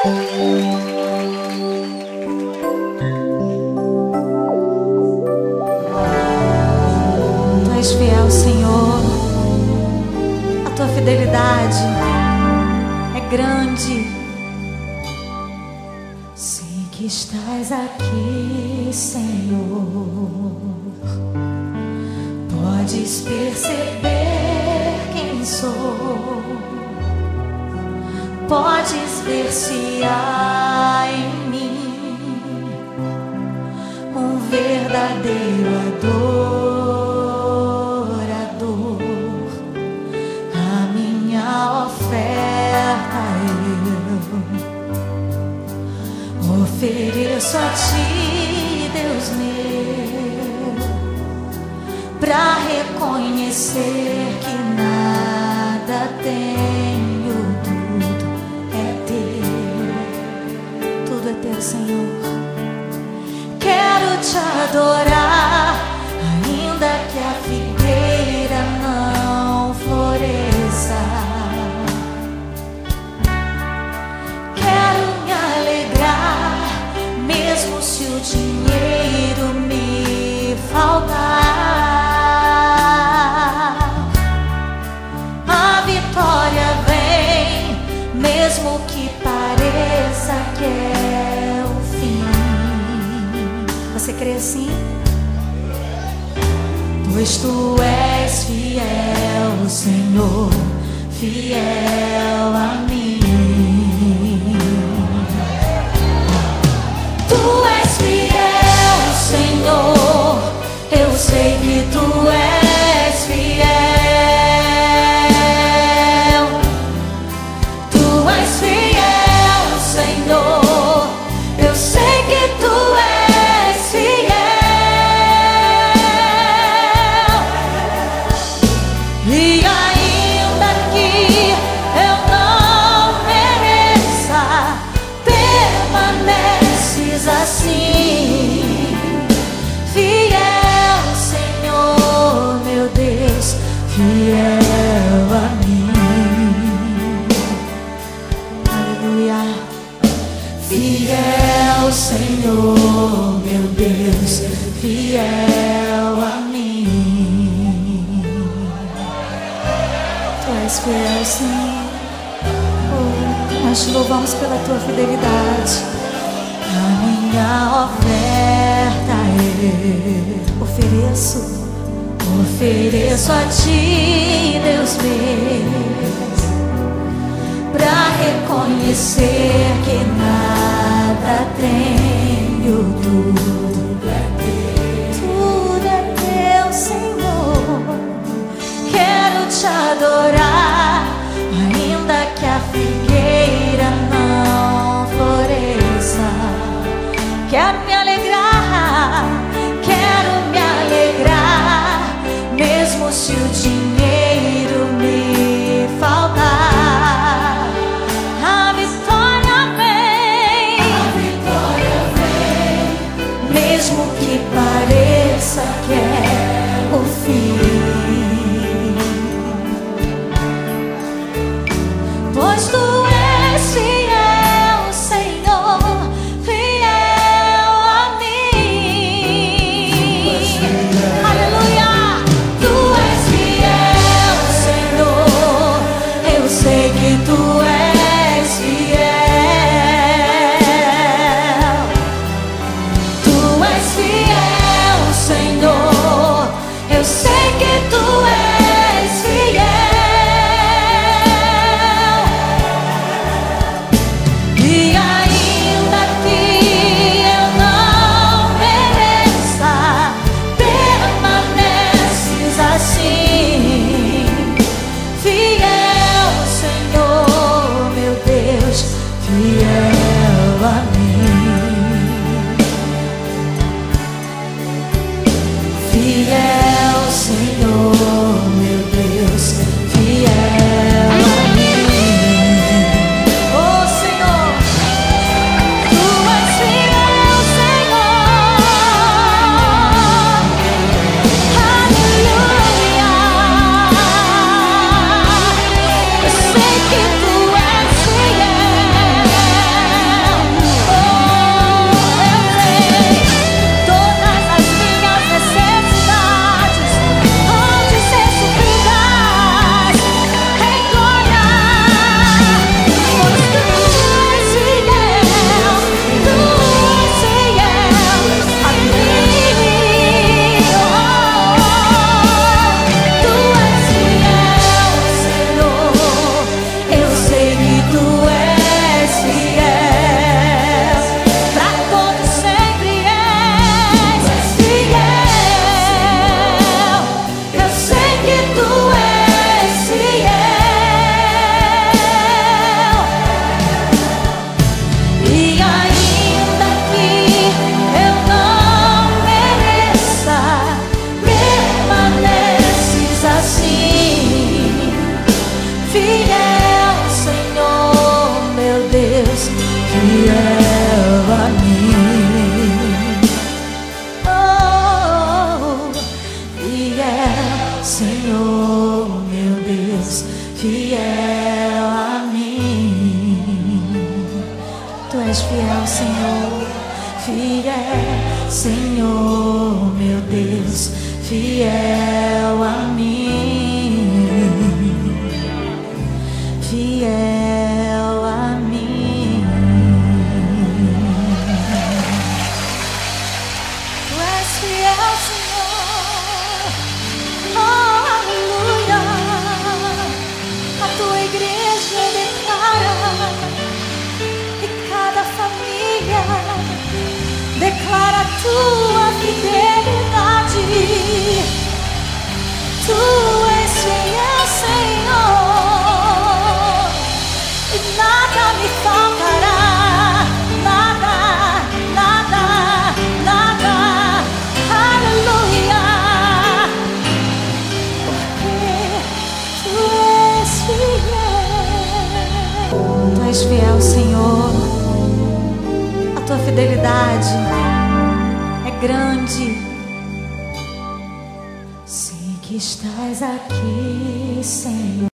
Tu és fiel, Senhor. A tua fidelidade é grande. Sei que estás aqui, Senhor. Podes perceber quem sou. Podes ver se há em mim um verdadeiro adorador. A minha oferta eu ofereço a ti, Deus meu, pra reconhecer que nada tenho, tudo é teu, Senhor. Quero te adorar, ainda que a figueira não floresça. Quero me alegrar, mesmo se o dinheiro me faltar. A vitória vem, mesmo que pareça que é o fim. Você crê assim? Pois tu és fiel, Senhor, fiel a mim. Tu és fiel, Senhor, eu sei que tu és fiel. Tu és fiel, Senhor, eu sei que tu és fiel. E ainda que eu não mereça, permaneces assim. Fiel, Senhor, meu Deus, fiel a mim. Aleluia. Fiel, Senhor, meu Deus, fiel a mim. Tu és fiel, Senhor. Oh, nós te louvamos pela tua fidelidade. A minha oferta eu ofereço a ti, Deus meu, pra reconhecer que nada tenho, tudo é teu, Senhor. Quero te adorar, ainda que a figueira não floresça. Quero me alegrar, mesmo se o dinheiro me faltar. A vitória vem, mesmo que pareça que é o fim. Pois tu fiel a mim. Oh, fiel, Senhor, meu Deus, fiel a mim. Tu és fiel, Senhor, fiel, Senhor, meu Deus, fiel a mim, fiel a mim. Tu és fiel, Senhor, oh, aleluia. A tua igreja declara, e cada família declara a tua fidelidade. Tu és fiel, Senhor, e nada me faltará. Nada, nada, nada. Aleluia. Porque tu és fiel. Tu és fiel, Senhor. A tua fidelidade é grande. Sei que estás aqui, Senhor.